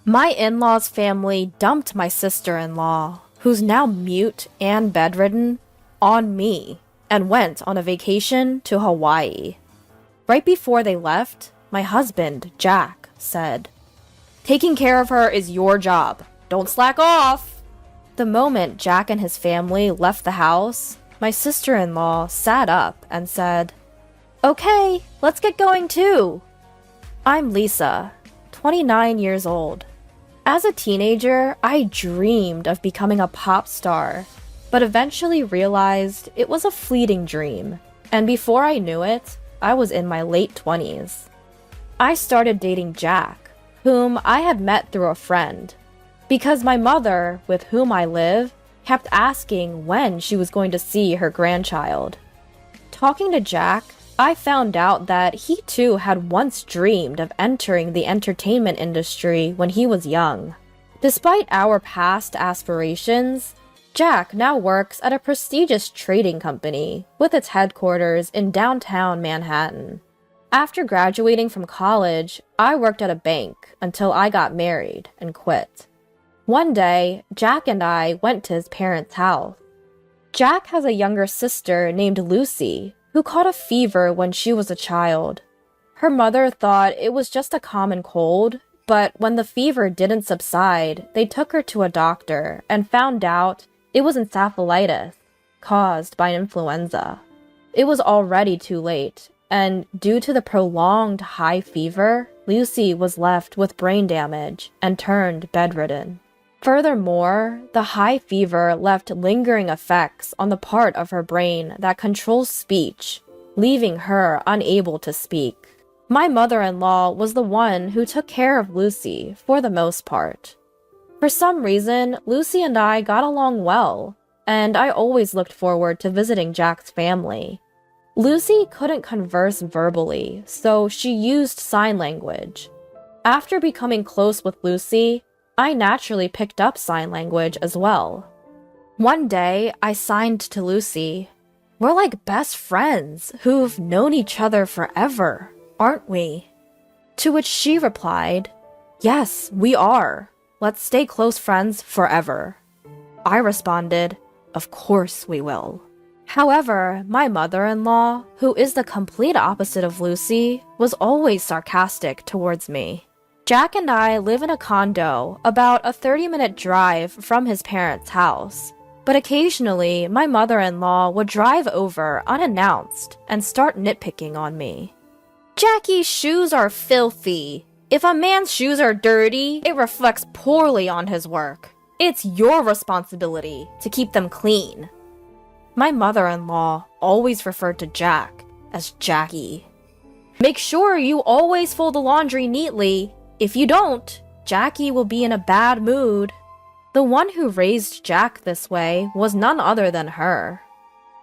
My in-laws' family dumped my sister-in-law, who's now mute and bedridden, on me, and went on a vacation to Hawaii. Right before they left, my husband, Jack, said, "Taking care of her is your job. Don't slack off." The moment Jack and his family left the house, my sister-in-law sat up and said, "Okay, let's get going too." I'm Lisa, 29 years old. As a teenager, I dreamed of becoming a pop star, but eventually realized it was a fleeting dream, and before I knew it, I was in my late 20s. I started dating Jack, whom I had met through a friend, because my mother, with whom I live, kept asking when she was going to see her grandchild. Talking to Jack, I found out that he too had once dreamed of entering the entertainment industry when he was young. Despite our past aspirations, Jack now works at a prestigious trading company with its headquarters in downtown Manhattan. After graduating from college, I worked at a bank until I got married and quit. One day, Jack and I went to his parents' house. Jack has a younger sister named Lucy, who caught a fever when she was a child. Her mother thought it was just a common cold, but when the fever didn't subside, they took her to a doctor and found out it was encephalitis, caused by influenza. It was already too late, and due to the prolonged high fever, Lucy was left with brain damage and turned bedridden. Furthermore, the high fever left lingering effects on the part of her brain that controls speech, leaving her unable to speak. My mother-in-law was the one who took care of Lucy for the most part. For some reason, Lucy and I got along well, and I always looked forward to visiting Jack's family. Lucy couldn't converse verbally, so she used sign language. After becoming close with Lucy, I naturally picked up sign language as well. One day, I signed to Lucy, "We're like best friends who've known each other forever, aren't we?" To which she replied, "Yes, we are. Let's stay close friends forever." I responded, "Of course we will." However, my mother-in-law, who is the complete opposite of Lucy, was always sarcastic towards me. Jack and I live in a condo about a 30-minute drive from his parents' house, but occasionally my mother-in-law would drive over unannounced and start nitpicking on me. "Jackie's shoes are filthy. If a man's shoes are dirty, it reflects poorly on his work. It's your responsibility to keep them clean." My mother-in-law always referred to Jack as Jackie. "Make sure you always fold the laundry neatly. If you don't, Jackie will be in a bad mood." The one who raised Jack this way was none other than her.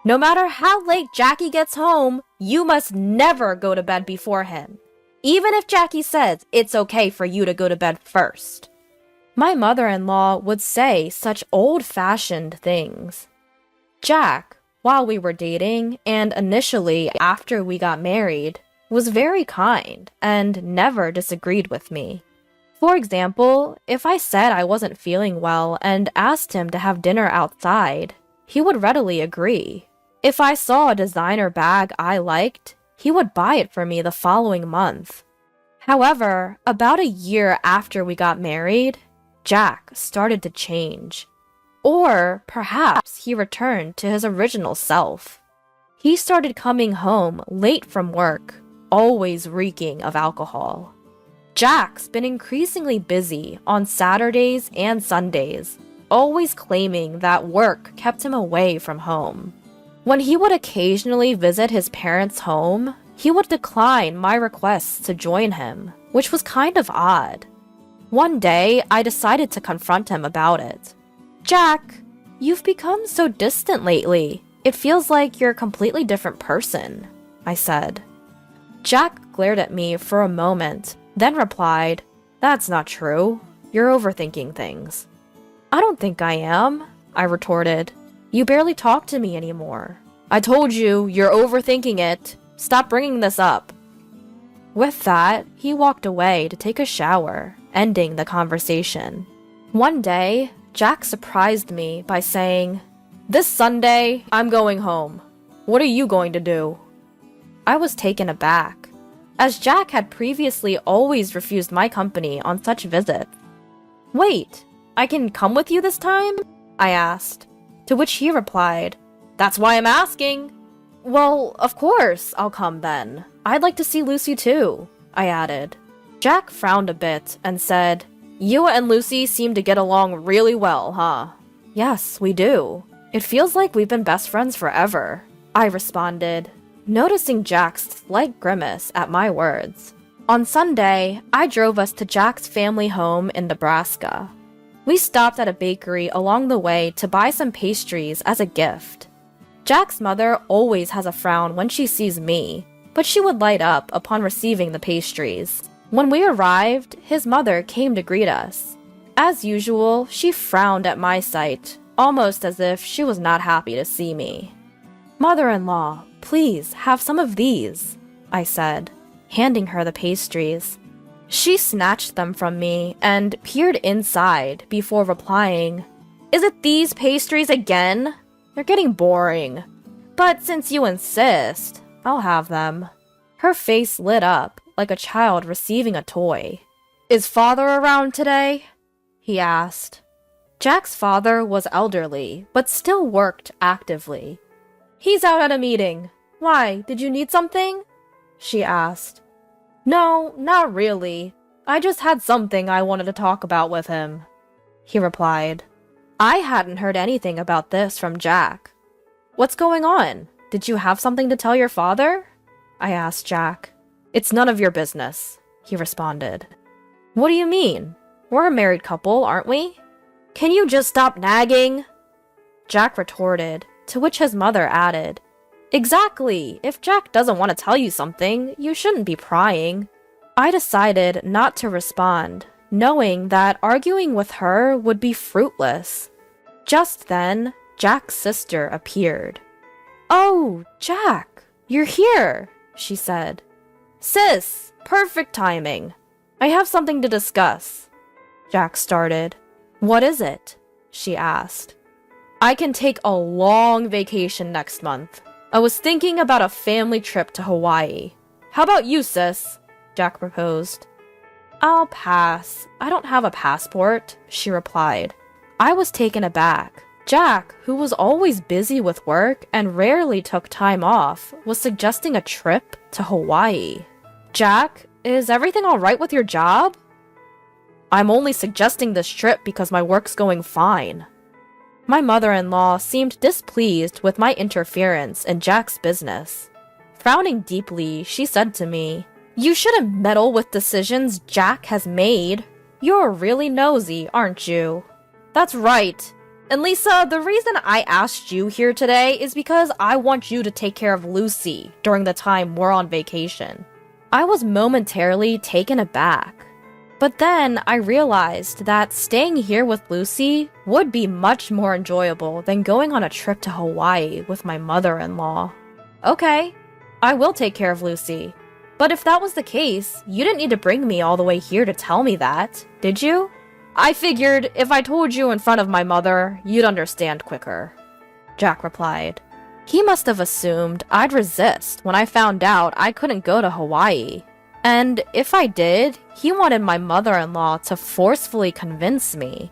"No matter how late Jackie gets home, you must never go to bed before him, even if Jackie says it's okay for you to go to bed first." My mother-in-law would say such old-fashioned things. Jack, while we were dating, and initially after we got married, was very kind and never disagreed with me. For example, if I said I wasn't feeling well and asked him to have dinner outside, he would readily agree. If I saw a designer bag I liked, he would buy it for me the following month. However, about a year after we got married, Jack started to change. Or perhaps he returned to his original self. He started coming home late from work, always reeking of alcohol. Jack's been increasingly busy on Saturdays and Sundays, always claiming that work kept him away from home. When he would occasionally visit his parents' home, he would decline my requests to join him, which was kind of odd. One day, I decided to confront him about it. "Jack, you've become so distant lately. It feels like you're a completely different person," I said. Jack glared at me for a moment, then replied, "That's not true. You're overthinking things." "I don't think I am," I retorted. "You barely talk to me anymore." "I told you, you're overthinking it. Stop bringing this up." With that, he walked away to take a shower, ending the conversation. One day, Jack surprised me by saying, "This Sunday, I'm going home. What are you going to do?" I was taken aback, as Jack had previously always refused my company on such visits. "Wait, I can come with you this time?" I asked, to which he replied, "That's why I'm asking." "Well, of course, I'll come then. I'd like to see Lucy too," I added. Jack frowned a bit and said, "You and Lucy seem to get along really well, huh?" "Yes, we do. It feels like we've been best friends forever," I responded, noticing Jack's slight grimace at my words. On Sunday, I drove us to Jack's family home in Nebraska. We stopped at a bakery along the way to buy some pastries as a gift. Jack's mother always has a frown when she sees me, but she would light up upon receiving the pastries. When we arrived, his mother came to greet us. As usual, she frowned at my sight, almost as if she was not happy to see me. "Mother-in-law, please have some of these," I said, handing her the pastries. She snatched them from me and peered inside before replying, "Is it these pastries again? They're getting boring. But since you insist, I'll have them." Her face lit up like a child receiving a toy. "Is father around today?" he asked. Jack's father was elderly, but still worked actively. "He's out at a meeting. Why, did you need something?" she asked. "No, not really. I just had something I wanted to talk about with him," he replied. I hadn't heard anything about this from Jack. "What's going on? Did you have something to tell your father?" I asked Jack. "It's none of your business," he responded. "What do you mean? We're a married couple, aren't we? Can you just stop nagging?" Jack retorted, to which his mother added, "Exactly. If Jack doesn't want to tell you something, you shouldn't be prying." I decided not to respond, knowing that arguing with her would be fruitless. Just then, Jack's sister appeared. "Oh, Jack, you're here," she said. "Sis, perfect timing. I have something to discuss." Jack started. "What is it?" she asked. "I can take a long vacation next month. I was thinking about a family trip to Hawaii. How about you, sis?" Jack proposed. "I'll pass. I don't have a passport," she replied. I was taken aback. Jack, who was always busy with work and rarely took time off, was suggesting a trip to Hawaii. "Jack, is everything all right with your job?" "I'm only suggesting this trip because my work's going fine." My mother-in-law seemed displeased with my interference in Jack's business. Frowning deeply, she said to me, "You shouldn't meddle with decisions Jack has made. You're really nosy, aren't you?" "That's right. And Lisa, the reason I asked you here today is because I want you to take care of Lucy during the time we're on vacation." I was momentarily taken aback. But then I realized that staying here with Lucy would be much more enjoyable than going on a trip to Hawaii with my mother-in-law. "Okay, I will take care of Lucy. But if that was the case, you didn't need to bring me all the way here to tell me that, did you?" "I figured if I told you in front of my mother, you'd understand quicker," Jack replied. He must have assumed I'd resist when I found out I couldn't go to Hawaii. And if I did, he wanted my mother-in-law to forcefully convince me.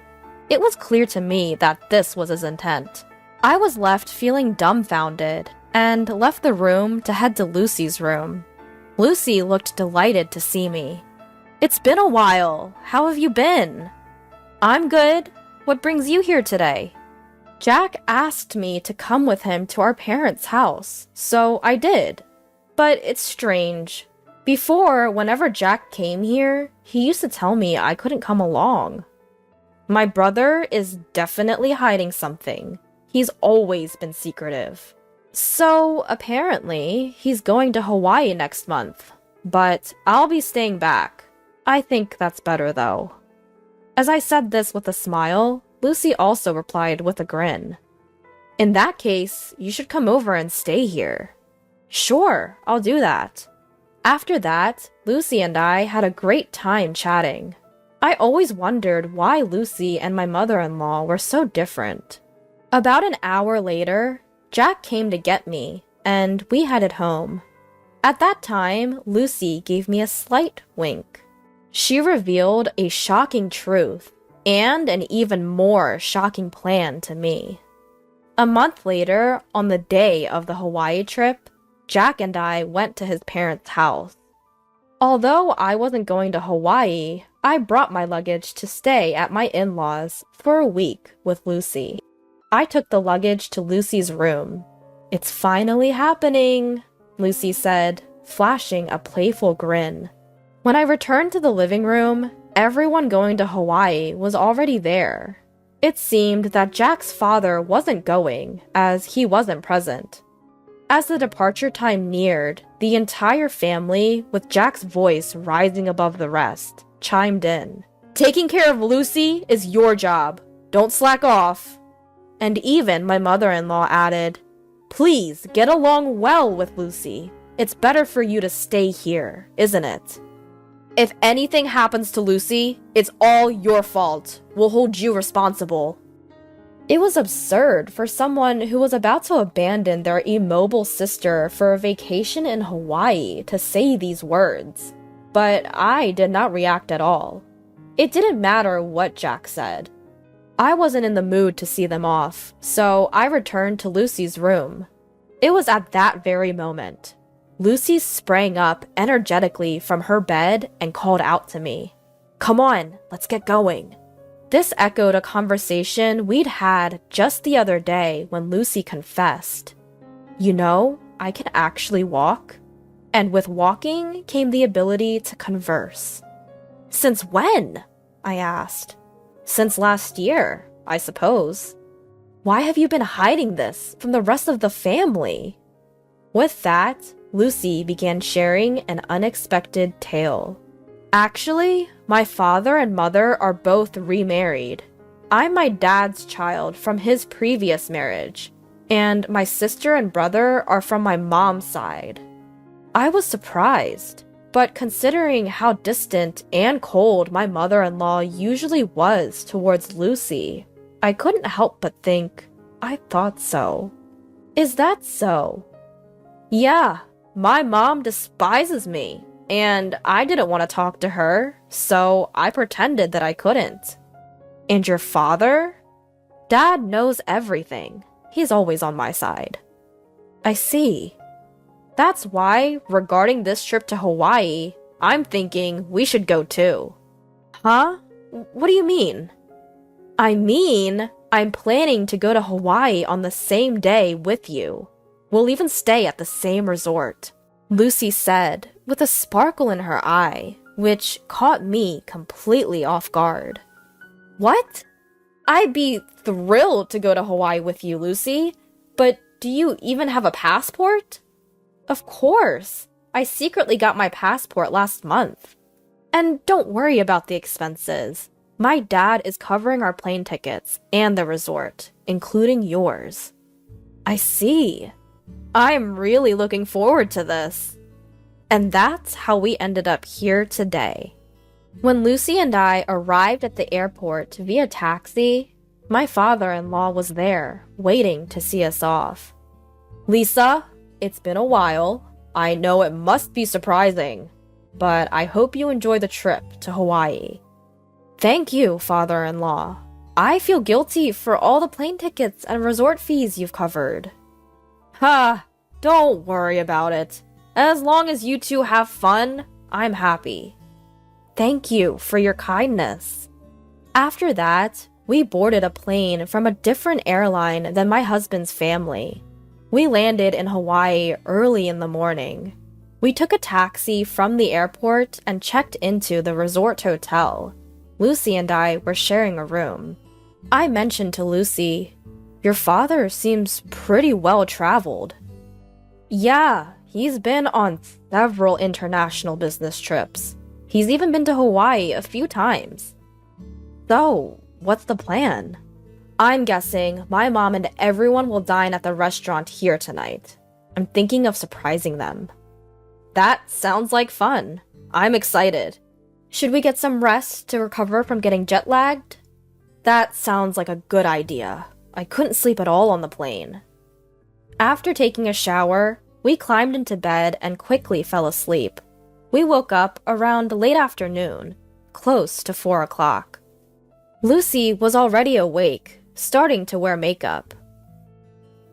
It was clear to me that this was his intent. I was left feeling dumbfounded and left the room to head to Lucy's room. Lucy looked delighted to see me. "It's been a while. How have you been?" "I'm good. What brings you here today?" Jack asked me to come with him to our parents' house, so I did. But it's strange. Before, whenever Jack came here, he used to tell me I couldn't come along. My brother is definitely hiding something. He's always been secretive. So, apparently, he's going to Hawaii next month. But I'll be staying back. I think that's better, though. As I said this with a smile, Lucy also replied with a grin. "In that case, you should come over and stay here." "Sure, I'll do that." After that, Lucy and I had a great time chatting. I always wondered why Lucy and my mother-in-law were so different. About an hour later, Jack came to get me, and we headed home. At that time, Lucy gave me a slight wink. She revealed a shocking truth and an even more shocking plan to me. A month later, on the day of the Hawaii trip, Jack and I went to his parents' house. Although I wasn't going to Hawaii, I brought my luggage to stay at my in-laws for a week with Lucy. I took the luggage to Lucy's room. "It's finally happening," Lucy said, flashing a playful grin. When I returned to the living room, everyone going to Hawaii was already there. It seemed that Jack's father wasn't going, as he wasn't present. As the departure time neared, the entire family, with Jack's voice rising above the rest, chimed in. "Taking care of Lucy is your job. Don't slack off." And even my mother-in-law added, "Please get along well with Lucy. It's better for you to stay here, isn't it? If anything happens to Lucy, it's all your fault. We'll hold you responsible." It was absurd for someone who was about to abandon their immobile sister for a vacation in Hawaii to say these words. But I did not react at all. It didn't matter what Jack said. I wasn't in the mood to see them off, so I returned to Lucy's room. It was at that very moment. Lucy sprang up energetically from her bed and called out to me. "Come on, let's get going." This echoed a conversation we'd had just the other day when Lucy confessed, "You know, I can actually walk." And with walking came the ability to converse. "Since when?" I asked. "Since last year, I suppose." "Why have you been hiding this from the rest of the family?" With that, Lucy began sharing an unexpected tale. "Actually, my father and mother are both remarried. I'm my dad's child from his previous marriage, and my sister and brother are from my mom's side." I was surprised, but considering how distant and cold my mother-in-law usually was towards Lucy, I couldn't help but think, I thought so. "Is that so?" "Yeah, my mom despises me, and I didn't want to talk to her, so I pretended that I couldn't." "And your father?" "Dad knows everything. He's always on my side." "I see. That's why, regarding this trip to Hawaii, I'm thinking we should go too." "Huh? What do you mean?" "I mean, I'm planning to go to Hawaii on the same day with you. We'll even stay at the same resort," Lucy said, with a sparkle in her eye, which caught me completely off guard. "What? I'd be thrilled to go to Hawaii with you, Lucy, but do you even have a passport?" "Of course. I secretly got my passport last month. And don't worry about the expenses. My dad is covering our plane tickets and the resort, including yours." "I see. I'm really looking forward to this." And that's how we ended up here today. When Lucy and I arrived at the airport via taxi, my father-in-law was there, waiting to see us off. "Lisa, it's been a while. I know it must be surprising, but I hope you enjoy the trip to Hawaii." "Thank you, father-in-law. I feel guilty for all the plane tickets and resort fees you've covered." "Ha, don't worry about it. As long as you two have fun, I'm happy." "Thank you for your kindness." After that, we boarded a plane from a different airline than my husband's family. We landed in Hawaii early in the morning. We took a taxi from the airport and checked into the resort hotel. Lucy and I were sharing a room. I mentioned to Lucy, "Your father seems pretty well traveled." "Yeah, he's been on several international business trips. He's even been to Hawaii a few times." "So, what's the plan?" "I'm guessing my mom and everyone will dine at the restaurant here tonight. I'm thinking of surprising them." "That sounds like fun. I'm excited. Should we get some rest to recover from getting jet-lagged? That sounds like a good idea. I couldn't sleep at all on the plane. After taking a shower, we climbed into bed and quickly fell asleep. We woke up around late afternoon, close to 4 o'clock. Lucy was already awake, starting to wear makeup.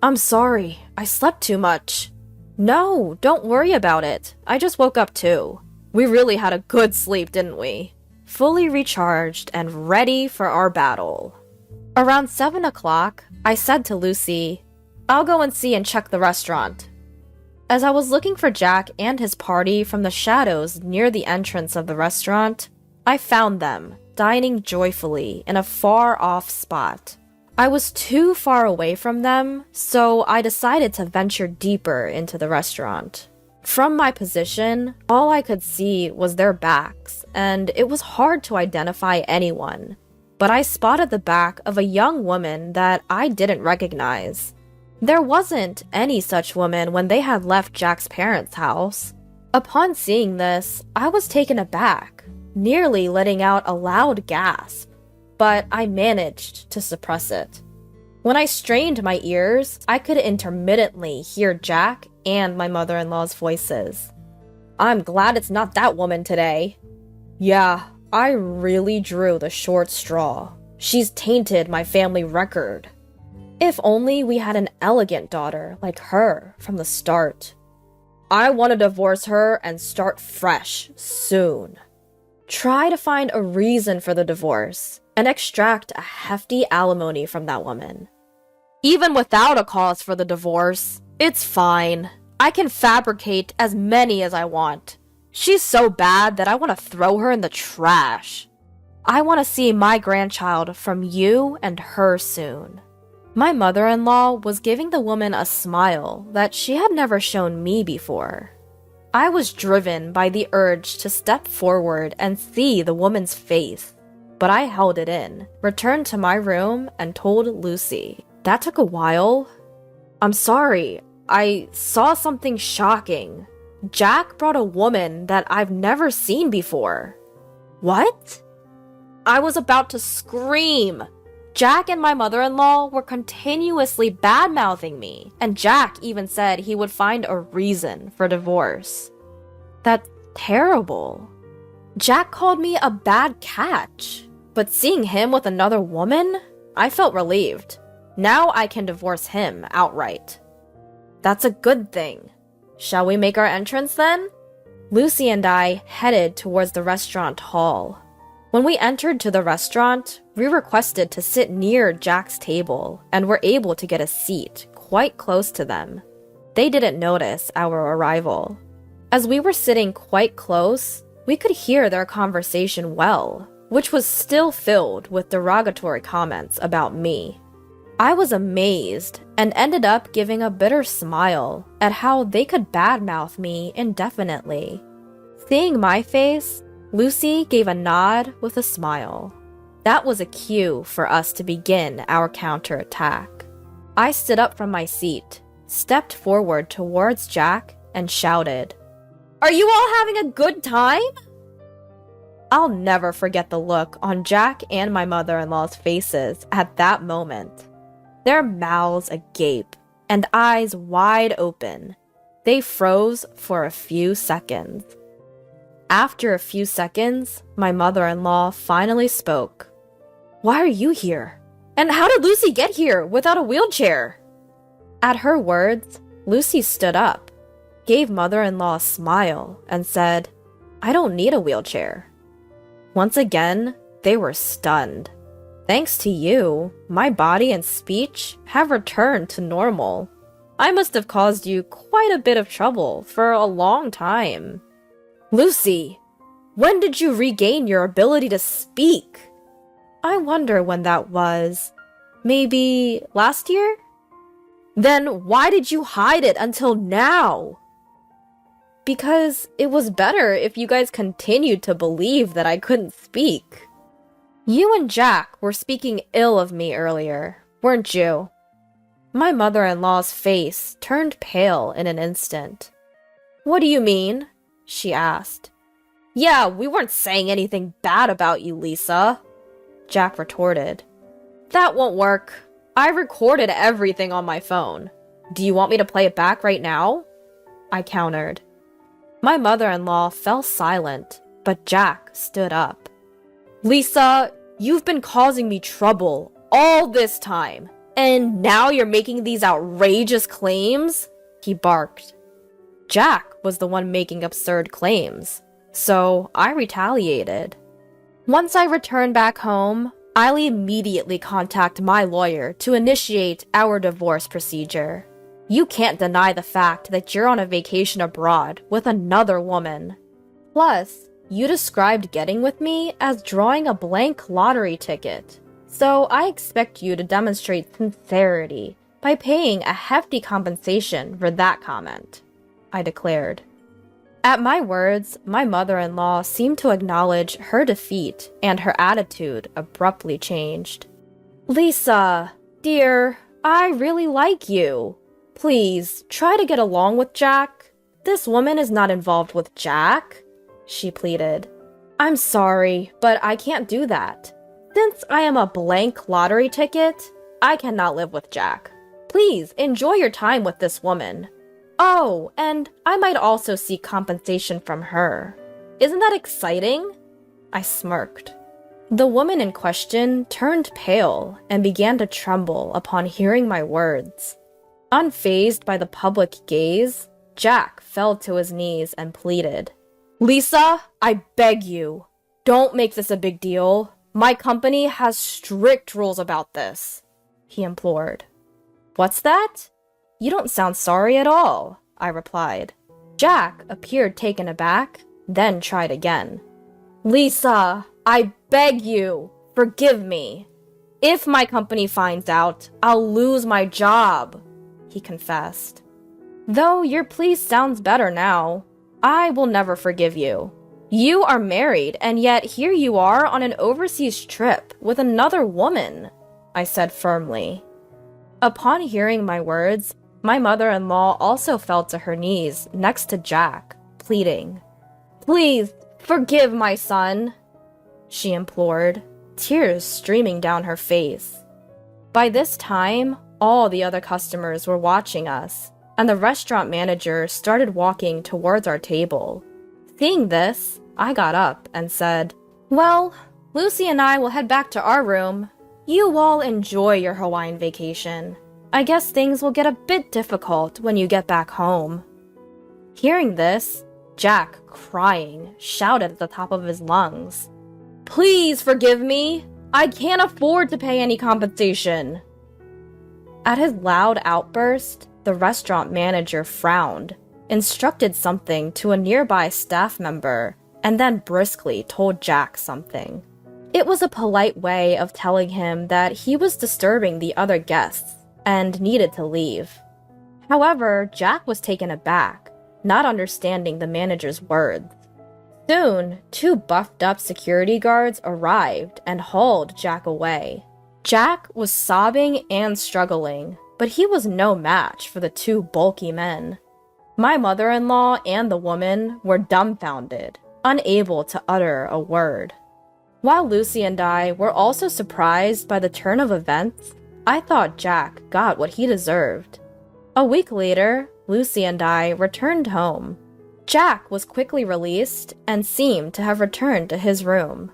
I'm sorry, I slept too much. No, don't worry about it. I just woke up too. We really had a good sleep, didn't we? Fully recharged and ready for our battle. Around 7 o'clock, I said to Lucy, I'll go and see and check the restaurant. As I was looking for Jack and his party from the shadows near the entrance of the restaurant, I found them, dining joyfully in a far-off spot. I was too far away from them, so I decided to venture deeper into the restaurant. From my position, all I could see was their backs, and it was hard to identify anyone. But I spotted the back of a young woman that I didn't recognize. There wasn't any such woman when they had left Jack's parents' house. Upon seeing this, I was taken aback, nearly letting out a loud gasp, but I managed to suppress it. When I strained my ears, I could intermittently hear Jack and my mother-in-law's voices. I'm glad it's not that woman today. Yeah, I really drew the short straw. She's tainted my family record. If only we had an elegant daughter like her from the start. I want to divorce her and start fresh soon. Try to find a reason for the divorce and extract a hefty alimony from that woman. Even without a cause for the divorce, it's fine. I can fabricate as many as I want. She's so bad that I want to throw her in the trash. I want to see my grandchild from you and her soon. My mother-in-law was giving the woman a smile that she had never shown me before. I was driven by the urge to step forward and see the woman's face, but I held it in, returned to my room, and told Lucy. That took a while. I'm sorry, I saw something shocking. Jack brought a woman that I've never seen before. What? I was about to scream. Jack and my mother-in-law were continuously bad-mouthing me, and Jack even said he would find a reason for divorce. That's terrible. Jack called me a bad catch, but seeing him with another woman, I felt relieved. Now I can divorce him outright. That's a good thing. Shall we make our entrance then? Lucy and I headed towards the restaurant hall. When we entered to the restaurant, we requested to sit near Jack's table and were able to get a seat quite close to them. They didn't notice our arrival. As we were sitting quite close, we could hear their conversation well, which was still filled with derogatory comments about me. I was amazed and ended up giving a bitter smile at how they could badmouth me indefinitely. Seeing my face, Lucy gave a nod with a smile. That was a cue for us to begin our counterattack. I stood up from my seat, stepped forward towards Jack, and shouted, "Are you all having a good time?" I'll never forget the look on Jack and my mother-in-law's faces at that moment. Their mouths agape and eyes wide open. They froze for a few seconds. After a few seconds, my mother-in-law finally spoke. "Why are you here? And how did Lucy get here without a wheelchair?" At her words, Lucy stood up, gave mother-in-law a smile, and said, "I don't need a wheelchair." Once again, they were stunned. Thanks to you, my body and speech have returned to normal. I must have caused you quite a bit of trouble for a long time. Lucy, when did you regain your ability to speak? I wonder when that was. Maybe last year? Then why did you hide it until now? Because it was better if you guys continued to believe that I couldn't speak. You and Jack were speaking ill of me earlier, weren't you? My mother-in-law's face turned pale in an instant. What do you mean? She asked. Yeah, we weren't saying anything bad about you, Lisa, Jack retorted. That won't work. I recorded everything on my phone. Do you want me to play it back right now? I countered. My mother-in-law fell silent, but Jack stood up. Lisa, you've been causing me trouble all this time, and now you're making these outrageous claims? He barked. Jack was the one making absurd claims, so I retaliated. Once I returned back home, I'll immediately contact my lawyer to initiate our divorce procedure. You can't deny the fact that you're on a vacation abroad with another woman. Plus, you described getting with me as drawing a blank lottery ticket, so I expect you to demonstrate sincerity by paying a hefty compensation for that comment, I declared. At my words, my mother-in-law seemed to acknowledge her defeat, and her attitude abruptly changed. Lisa, dear, I really like you. Please, try to get along with Jack. This woman is not involved with Jack, she pleaded. I'm sorry, but I can't do that. Since I am a blank lottery ticket, I cannot live with Jack. Please, enjoy your time with this woman. Oh, and I might also seek compensation from her. Isn't that exciting? I smirked. The woman in question turned pale and began to tremble upon hearing my words. Unfazed by the public gaze, Jack fell to his knees and pleaded. Lisa, I beg you, don't make this a big deal. My company has strict rules about this, he implored. What's that? You don't sound sorry at all, I replied. Jack appeared taken aback, then tried again. Lisa, I beg you, forgive me. If my company finds out, I'll lose my job, he confessed. Though your plea sounds better now, I will never forgive you. You are married, and yet here you are on an overseas trip with another woman, I said firmly. Upon hearing my words, my mother-in-law also fell to her knees next to Jack, pleading. Please, forgive my son, she implored, tears streaming down her face. By this time, all the other customers were watching us, and the restaurant manager started walking towards our table. Seeing this, I got up and said, Well, Lucy and I will head back to our room. You all enjoy your Hawaiian vacation. I guess things will get a bit difficult when you get back home. Hearing this, Jack, crying, shouted at the top of his lungs. Please forgive me! I can't afford to pay any compensation! At his loud outburst, the restaurant manager frowned, instructed something to a nearby staff member, and then briskly told Jack something. It was a polite way of telling him that he was disturbing the other guests and needed to leave. However, Jack was taken aback, not understanding the manager's words. Soon, 2 buffed-up security guards arrived and hauled Jack away. Jack was sobbing and struggling, but he was no match for the 2 bulky men. My mother-in-law and the woman were dumbfounded, unable to utter a word. While Lucy and I were also surprised by the turn of events, I thought Jack got what he deserved. A week later, Lucy and I returned home. Jack was quickly released and seemed to have returned to his room.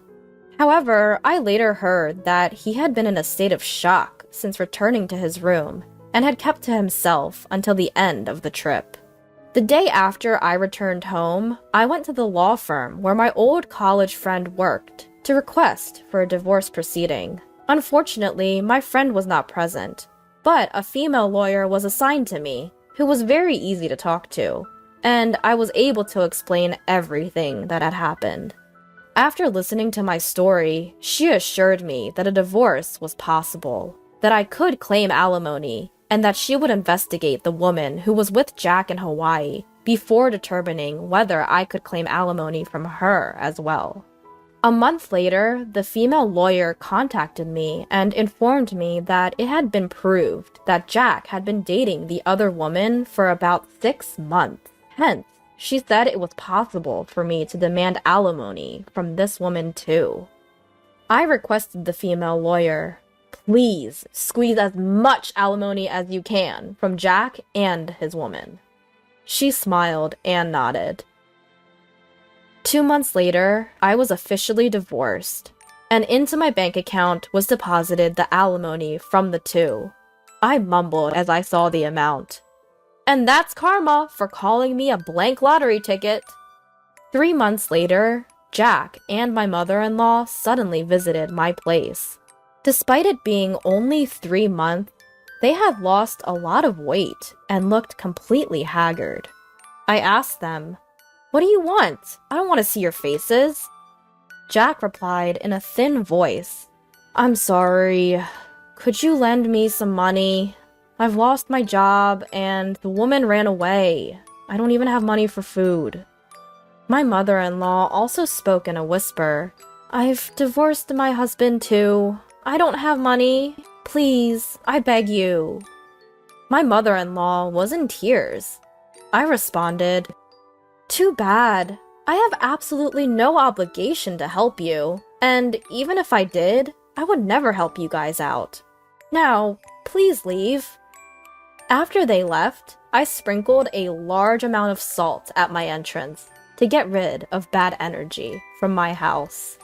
However, I later heard that he had been in a state of shock since returning to his room and had kept to himself until the end of the trip. The day after I returned home, I went to the law firm where my old college friend worked to request for a divorce proceeding. Unfortunately, my friend was not present, but a female lawyer was assigned to me who was very easy to talk to, and I was able to explain everything that had happened. After listening to my story, she assured me that a divorce was possible, that I could claim alimony, and that she would investigate the woman who was with Jack in Hawaii before determining whether I could claim alimony from her as well. A month later, the female lawyer contacted me and informed me that it had been proved that Jack had been dating the other woman for about 6 months. Hence, She said it was possible for me to demand alimony from this woman too. I requested the female lawyer, please squeeze as much alimony as you can from Jack and his woman. She smiled and nodded. 2 months later, I was officially divorced, and into my bank account was deposited the alimony from the two. I mumbled as I saw the amount. And that's karma for calling me a blank lottery ticket. 3 months later, Jack and my mother-in-law suddenly visited my place. Despite it being only 3 months, they had lost a lot of weight and looked completely haggard. I asked them, "What do you want? I don't want to see your faces." Jack replied in a thin voice, "I'm sorry. Could you lend me some money? I've lost my job and the woman ran away. I don't even have money for food." My mother-in-law also spoke in a whisper, "I've divorced my husband too. I don't have money. Please, I beg you." My mother-in-law was in tears. I responded, "Too bad. I have absolutely no obligation to help you, and even if I did, I would never help you guys out. Now, please leave." After they left, I sprinkled a large amount of salt at my entrance to get rid of bad energy from my house.